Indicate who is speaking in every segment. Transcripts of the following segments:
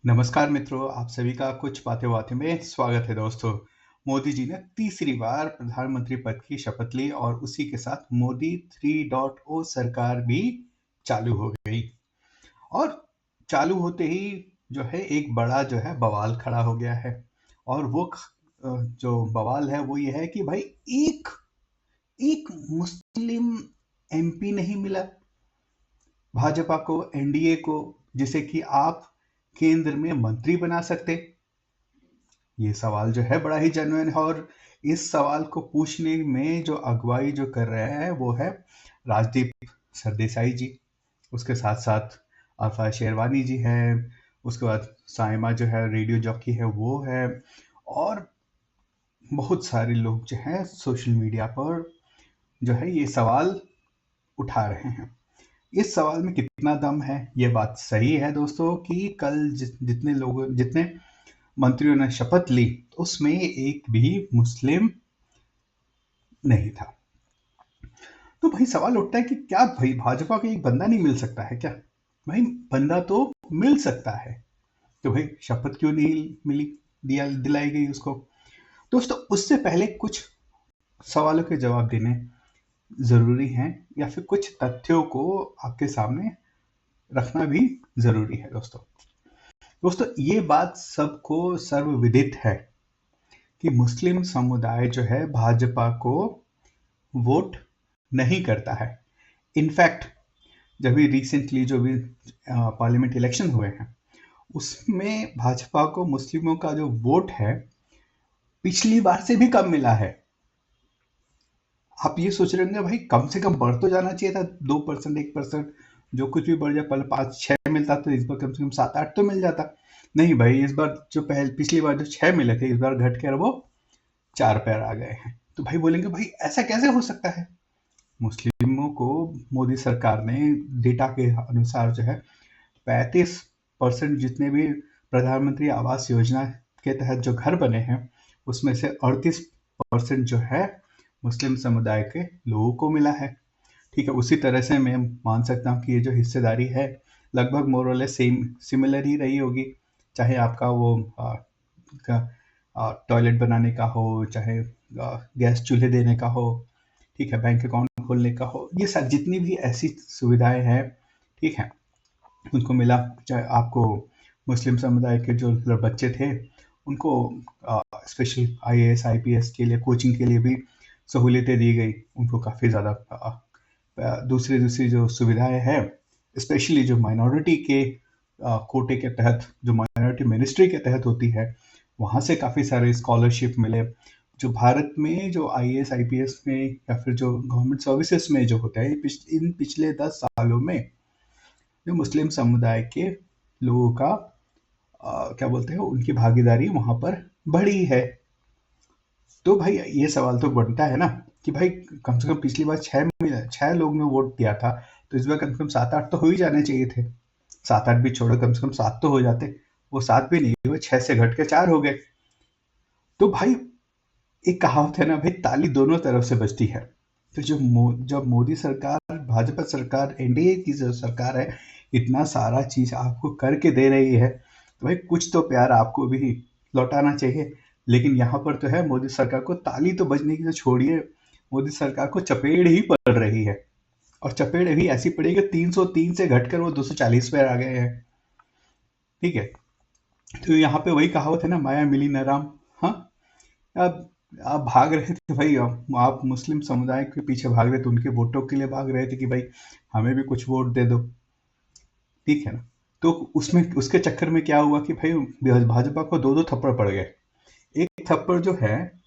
Speaker 1: नमस्कार मित्रों, आप सभी का कुछ बातें बातें में स्वागत है दोस्तों। मोदी जी ने तीसरी बार प्रधानमंत्री पद की शपथ ली और उसी के साथ मोदी 3.0 सरकार भी चालू हो गई। और चालू होते ही जो है एक बड़ा जो है बवाल खड़ा हो गया है। और वो जो बवाल है वो ये है कि भाई एक एक मुस्लिम एमपी नहीं मिला भाजपा को, एनडीए को, जिसे कि आप केंद्र में मंत्री बना सकते। ये सवाल जो है बड़ा ही जेन्युइन है और इस सवाल को पूछने में जो अगुवाई जो कर रहे हैं वो है राजदीप सरदेसाई जी। उसके साथ साथ आफा शेरवानी जी हैं। उसके बाद साइमा जो है रेडियो जॉकी है वो है। और बहुत सारे लोग जो हैं सोशल मीडिया पर जो है ये सवाल उठा रहे हैं। इस सवाल में कितना दम है, ये बात सही है दोस्तों कि कल जितने मंत्रियों ने शपथ ली उसमें एक भी मुस्लिम नहीं था। तो भाई सवाल उठता है कि क्या भाई भाजपा को एक बंदा नहीं मिल सकता है क्या? भाई बंदा तो मिल सकता है, तो भाई शपथ क्यों नहीं मिली, दिलाई गई उसको? दोस्तों उससे पहले कुछ सवालों के जवाब देने जरूरी हैं या फिर कुछ तथ्यों को आपके सामने रखना भी जरूरी है दोस्तों। दोस्तों ये बात सबको सर्वविदित है कि मुस्लिम समुदाय जो है भाजपा को वोट नहीं करता है। इनफैक्ट जब भी रिसेंटली जो भी पार्लियामेंट इलेक्शन हुए हैं उसमें भाजपा को मुस्लिमों का जो वोट है पिछली बार से भी कम मिला है। आप ये सोच रहे होंगे भाई कम से कम बढ़ तो जाना चाहिए था, 2% 1%, जो कुछ भी बढ़ जाए, पहले 5-6 मिलता तो इस बार कम से कम 7-8 तो मिल जाता। नहीं भाई, इस बार जो पिछली बार जो 6 मिले थे इस बार घट कर वो 4 पैर आ गए हैं। तो भाई बोलेंगे भाई ऐसा कैसे हो सकता है? मुस्लिमों को मोदी सरकार ने डेटा के अनुसार जो है 35% जितने भी प्रधानमंत्री आवास योजना के तहत जो घर बने हैं उसमें से 38% जो है मुस्लिम समुदाय के लोगों को मिला है। ठीक है, उसी तरह से मैं मान सकता हूँ कि ये जो हिस्सेदारी है लगभग मोरलेस सेम सिमिलर ही रही होगी, चाहे आपका वो टॉयलेट बनाने का हो, चाहे गैस चूल्हे देने का हो, ठीक है, बैंक अकाउंट खोलने का हो, ये सब जितनी भी ऐसी सुविधाएं हैं, ठीक है, उनको मिला। चाहे आपको मुस्लिम समुदाय के जो बच्चे थे उनको स्पेशल आईएएस आईपीएस के लिए कोचिंग के लिए भी सहूलियतें दी गई, उनको काफ़ी ज़्यादा दूसरी दूसरी जो सुविधाएं हैं, स्पेशली जो माइनॉरिटी के कोटे के तहत, जो माइनॉरिटी मिनिस्ट्री के तहत होती है, वहाँ से काफ़ी सारे स्कॉलरशिप मिले। जो भारत में जो आईएएस आईपीएस में या फिर जो गवर्नमेंट सर्विसेज में जो होता है इन पिछले 10 सालों में जो मुस्लिम समुदाय के लोगों का क्या बोलते हैं उनकी भागीदारी वहाँ पर बढ़ी है। तो भाई ये सवाल तो बनता है ना कि भाई कम से कम पिछली बार 6 लोग ने वोट दिया था, तो इस बार कम से कम 7-8 तो हो ही जाने चाहिए थे। 7-8 भी छोड़ो, कम से कम 7 तो हो जाते। वो 7 भी नहीं हुए, 6 से घट के 4 हो गए। तो भाई एक कहावत है ना भाई, ताली दोनों तरफ से बजती है। तो जब मोदी सरकार, भाजपा सरकार, एनडीए की जो सरकार है इतना सारा चीज आपको करके दे रही है, तो भाई कुछ तो प्यार आपको भी लौटाना चाहिए। लेकिन यहाँ पर तो है मोदी सरकार को ताली तो बजने की तो छोड़िए, मोदी सरकार को चपेड़ ही पड़ रही है। और चपेड़ भी ऐसी पड़ी कि 303 से घटकर वो 240 पे आ गए हैं। ठीक है, तो यहाँ पे वही कहावत है ना, माया मिली न राम। हाँ, अब आप भाग रहे थे भाई, आप मुस्लिम समुदाय के पीछे भाग रहे थे, उनके वोटों के लिए भाग रहे थे कि भाई हमें भी कुछ वोट दे दो, ठीक है ना? तो उसमें उसके चक्कर में क्या हुआ कि भाई भाजपा को 2-2 थप्पड़ पड़ गए। एक थप्पड़ जो है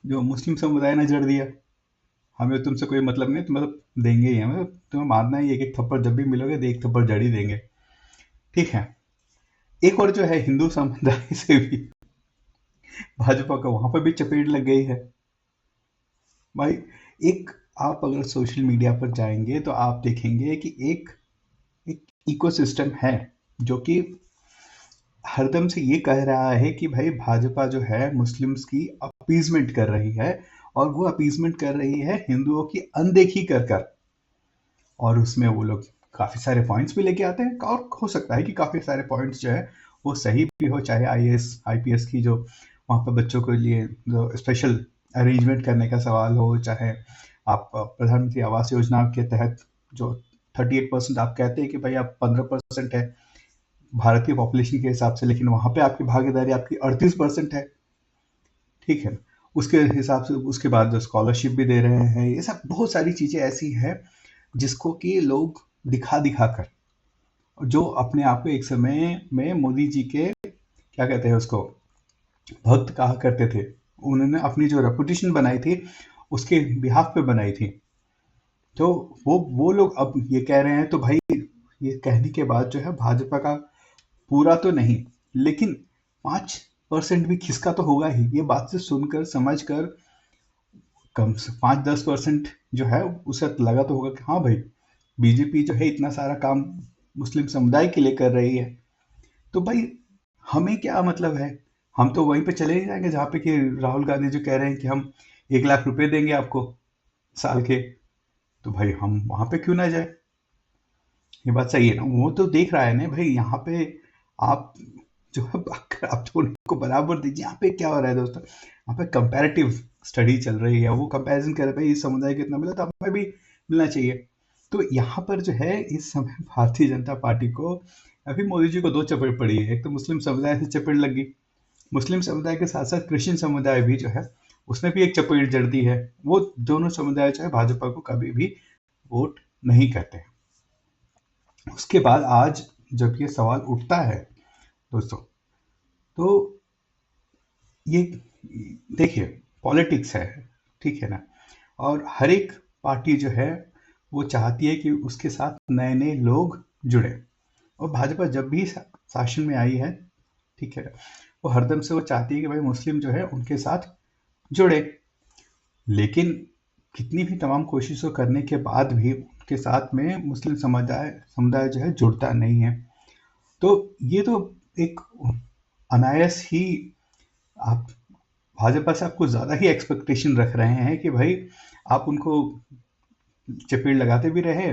Speaker 1: जो मुस्लिम समुदाय ने जड़ दिया, हमें तुमसे कोई मतलब नहीं, तो मतलब देंगे ही, हमें तुम्हें मारना ही, एक थप्पड़ जब भी मिलोगे तो एक थप्पड़ जड़ ही देंगे, ठीक है। एक और जो है हिंदू समुदाय से भी भाजपा को वहां पर भी चपेट लग गई है भाई। एक आप अगर सोशल मीडिया पर जाएंगे तो आप देखेंगे कि एक इकोसिस्टम है जो कि हरदम से ये कह रहा है कि भाई भाजपा जो है मुस्लिम्स की अपीजमेंट कर रही है, और वो अपीजमेंट कर रही है हिंदुओं की अनदेखी कर कर। और उसमें वो लोग काफी सारे पॉइंट्स भी लेके आते हैं, और हो सकता है कि काफी सारे पॉइंट्स जो है वो सही भी हो, चाहे आईएएस आईपीएस की जो वहाँ पर बच्चों के लिए जो स्पेशल अरेंजमेंट करने का सवाल हो, चाहे आप प्रधानमंत्री आवास योजना के तहत जो 38% आप कहते हैं कि भाई आप 15% है भारतीय पॉपुलेशन के हिसाब से, लेकिन वहाँ पे आपकी भागीदारी आपकी 38% है, ठीक है। उसके हिसाब से उसके बाद जो स्कॉलरशिप भी दे रहे हैं, ये सब बहुत सारी चीज़ें ऐसी हैं जिसको कि लोग दिखा दिखा कर, जो अपने आप को एक समय में मोदी जी के क्या कहते हैं उसको भक्त कहा करते थे, उन्होंने अपनी जो रेपुटेशन बनाई थी उसके बिहाफ पे बनाई थी। तो वो लोग अब ये कह रहे हैं, तो भाई ये कहने के बाद जो है भाजपा का पूरा तो नहीं लेकिन 5% भी खिसका तो होगा ही। ये बात से सुनकर समझ कर कम से 5-10% जो है उसे लगा तो होगा कि हाँ भाई बीजेपी जो है इतना सारा काम मुस्लिम समुदाय के लिए कर रही है, तो भाई हमें क्या मतलब है, हम तो वहीं पे चले ही जाएंगे जहाँ पे कि राहुल गांधी जो कह रहे हैं कि हम 1 लाख रुपए देंगे आपको साल के, तो भाई हम वहां पे क्यों ना जाए। ये बात सही है ना, वो तो देख रहा है ना भाई, यहाँ पे आप जो है आप तो उनको बराबर दीजिए। यहाँ पे क्या हो रहा है दोस्तों, यहाँ पे कंपैरेटिव स्टडी चल रही है, वो कंपैरिजन कर रहे हैं भाई इस समुदाय को इतना मिला तो हमें भी मिलना चाहिए। तो यहाँ पर जो है इस समय भारतीय जनता पार्टी को अभी मोदी जी को दो चपेट पड़ी है। एक तो मुस्लिम समुदाय से चपेट लग गई, मुस्लिम समुदाय के साथ साथ क्रिश्चियन समुदाय भी जो है उसने भी एक चपेट जड़ दी है। वो दोनों समुदाय जो है भाजपा को कभी भी वोट नहीं करते। उसके बाद आज जब ये सवाल उठता है दोस्तों, तो ये देखिए पॉलिटिक्स है, ठीक है ना, और हर एक पार्टी जो है वो चाहती है कि उसके साथ नए नए लोग जुड़े। और भाजपा जब भी शासन में आई है, ठीक है, वो हरदम से वो चाहती है कि भाई मुस्लिम जो है उनके साथ जुड़े, लेकिन कितनी भी तमाम कोशिशों करने के बाद भी उनके साथ में मुस्लिम समुदाय जो है जुड़ता नहीं है। तो ये तो एक अनायास ही आप भाजपा से आपको ज़्यादा ही एक्सपेक्टेशन रख रहे हैं कि भाई आप उनको चपेट लगाते भी रहे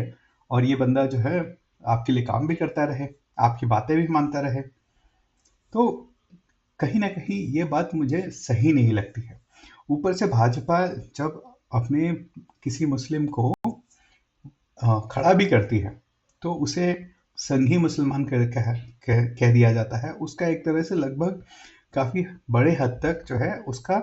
Speaker 1: और ये बंदा जो है आपके लिए काम भी करता रहे, आपकी बातें भी मानता रहे। तो कहीं ना कहीं ये बात मुझे सही नहीं लगती है। ऊपर से भाजपा जब अपने किसी मुस्लिम को खड़ा भी करती है तो उसे संघी मुसलमान कह दिया जाता है। उसका एक तरह से लगभग काफ़ी बड़े हद तक जो है उसका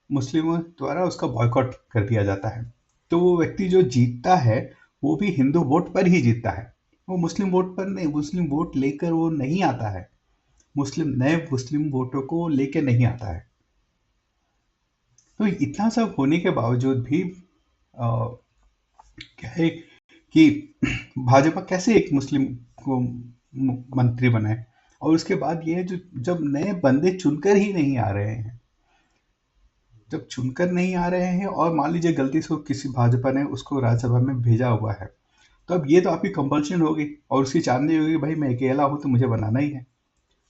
Speaker 1: मुस्लिमों द्वारा उसका बॉयकॉट कर दिया जाता है। तो वो व्यक्ति जो जीतता है वो भी हिंदू वोट पर ही जीतता है, वो मुस्लिम वोट पर नहीं, मुस्लिम वोट लेकर वो नहीं आता है, नए मुस्लिम वोटों को लेकर नहीं आता है। तो इतना सब होने के बावजूद भी क्या है कि भाजपा कैसे एक मुस्लिम को मंत्री बनाए। और उसके बाद ये है जो जब नए बंदे चुनकर ही नहीं आ रहे हैं, जब चुनकर नहीं आ रहे हैं और मान लीजिए गलती से किसी भाजपा ने उसको राज्यसभा में भेजा हुआ है, तो अब ये तो आपकी कंपल्शन होगी और उसकी चांदी होगी भाई मैं अकेला हूँ तो मुझे बनाना ही है,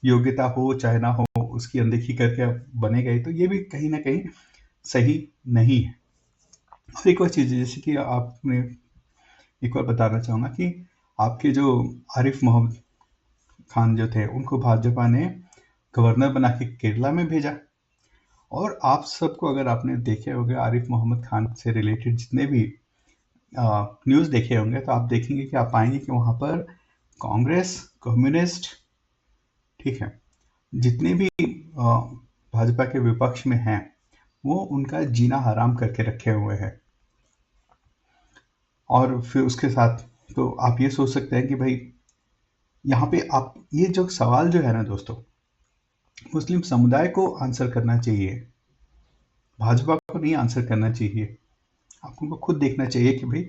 Speaker 1: योग्यता हो चाहे ना हो उसकी अनदेखी करके बनेगा ही। तो ये भी कहीं ना कहीं सही नहीं है। और एक और चीज़ जैसे कि आपने एक बार बताना चाहूँगा कि आपके जो आरिफ मोहम्मद खान जो थे उनको भाजपा ने गवर्नर बना के केरला में भेजा। और आप सबको अगर आपने देखे होंगे आरिफ मोहम्मद खान से रिलेटेड जितने भी न्यूज़ देखे होंगे तो आप देखेंगे कि आप पाएंगे कि वहाँ पर कांग्रेस, कम्युनिस्ट, ठीक है, जितने भी भाजपा के विपक्ष में हैं वो उनका जीना हराम करके रखे हुए हैं। और फिर उसके साथ तो आप ये सोच सकते हैं कि भाई यहाँ पे आप ये जो सवाल जो है ना दोस्तों, मुस्लिम समुदाय को आंसर करना चाहिए, भाजपा को नहीं आंसर करना चाहिए। आपको खुद देखना चाहिए कि भाई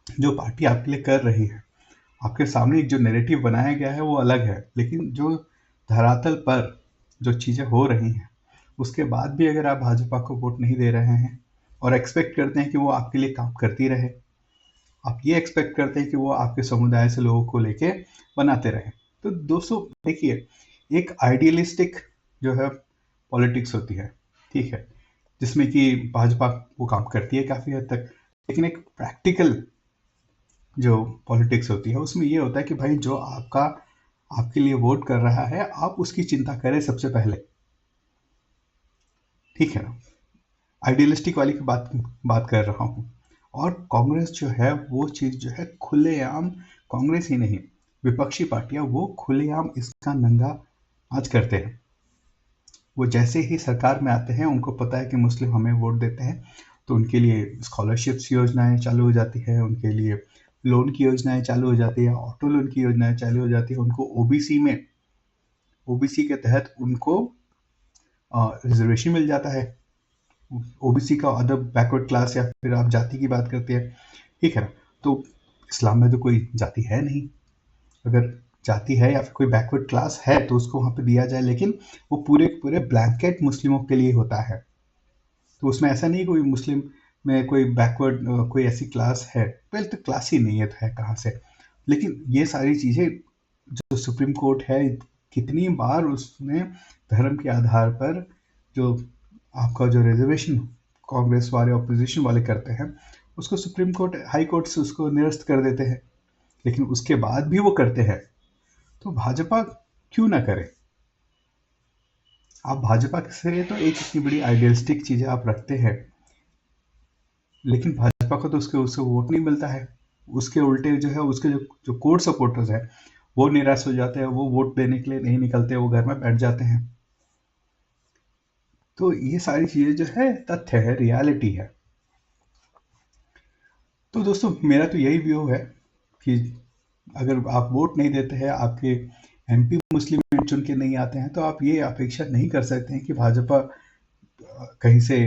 Speaker 1: जो पार्टी आपके लिए कर रही है, आपके सामने जो नैरेटिव बनाया गया है वो अलग है, लेकिन जो धरातल पर जो चीज़ें हो रही हैं उसके बाद भी अगर आप भाजपा को वोट नहीं दे रहे हैं और एक्सपेक्ट करते हैं कि वो आपके लिए काम करती रहे, आप ये एक्सपेक्ट करते हैं कि वो आपके समुदाय से लोगों को लेके बनाते रहे, तो दोस्तों देखिए एक आइडियलिस्टिक जो है पॉलिटिक्स होती है, ठीक है, जिसमें कि भाजपा वो काम करती है काफ़ी हद तक, लेकिन एक प्रैक्टिकल जो पॉलिटिक्स होती है उसमें ये होता है कि भाई जो आपके लिए वोट कर रहा है, आप उसकी चिंता करें सबसे पहले। ठीक है ना? आइडियलिस्टिक वाली की बात बात कर रहा हूँ। और कांग्रेस जो है वो चीज़ जो है खुलेआम, कांग्रेस ही नहीं, विपक्षी पार्टियां वो खुलेआम इसका नंगा नाच करते हैं। वो जैसे ही सरकार में आते हैं, उनको पता है कि मुस्लिम हमें वोट देते हैं, तो उनके लिए स्कॉलरशिप्स योजनाएं चालू हो जाती है, उनके लिए लोन की योजनाएं चालू हो जाती है, ऑटो लोन की योजनाएं चालू हो जाती है। उनको ओबीसी के तहत उनको रिजर्वेशन मिल जाता है। ओबीसी का अदर बैकवर्ड क्लास या फिर आप जाति की बात करते हैं, ठीक है ना? तो इस्लाम में तो कोई जाति है नहीं। अगर जाति है या फिर कोई बैकवर्ड क्लास है तो उसको वहां पे दिया जाए, लेकिन वो पूरे पूरे ब्लैंकेट मुस्लिमों के लिए होता है। तो उसमें ऐसा नहीं कोई मुस्लिम में कोई बैकवर्ड कोई ऐसी क्लास है, पहले तो क्लास ही नहीं है, तो है कहाँ से? लेकिन ये सारी चीजें जो सुप्रीम कोर्ट है, कितनी बार उसने धर्म के आधार पर जो आपका जो रिजर्वेशन कांग्रेस वाले ऑपोजिशन वाले करते हैं, उसको सुप्रीम कोर्ट हाई कोर्ट से उसको निरस्त कर देते हैं। लेकिन उसके बाद भी वो करते हैं, तो भाजपा क्यों ना करे? आप भाजपा से तो एक इतनी बड़ी आइडियलिस्टिक चीजें आप रखते हैं, लेकिन भाजपा को तो उसके वोट नहीं मिलता है। उसके उल्टे जो है, उसके जो कोर सपोर्टर्स है वो निराश हो जाते हैं, वो वोट देने के लिए नहीं निकलते, वो घर में बैठ जाते हैं। तो ये सारी चीजें जो है तथ्य है, रियलिटी है। तो दोस्तों, मेरा तो यही व्यू है कि अगर आप वोट नहीं देते हैं, आपके एमपी मुस्लिम चुन के नहीं आते हैं, तो आप ये अपेक्षा नहीं कर सकते हैं कि भाजपा कहीं से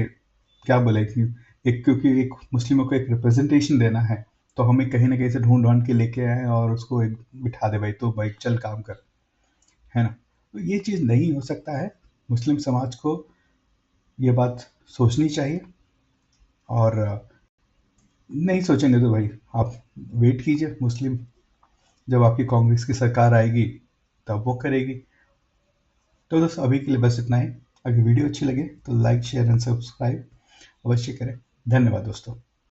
Speaker 1: क्या बोले कि क्योंकि एक मुस्लिमों को एक रिप्रेजेंटेशन देना है, तो हमें कहीं ना कहीं से ढूंढ ढांड के लेके आए और उसको एक बिठा दे, भाई तो भाई चल काम कर, है ना? तो ये चीज़ नहीं हो सकता है। मुस्लिम समाज को ये बात सोचनी चाहिए। और नहीं सोचेंगे तो भाई आप वेट कीजिए, मुस्लिम जब आपकी कांग्रेस की सरकार आएगी तब वो करेगी। तो दोस्तों, अभी के लिए बस इतना ही। अगर वीडियो अच्छी लगे तो लाइक शेयर एंड सब्सक्राइब अवश्य करें। धन्यवाद दोस्तों।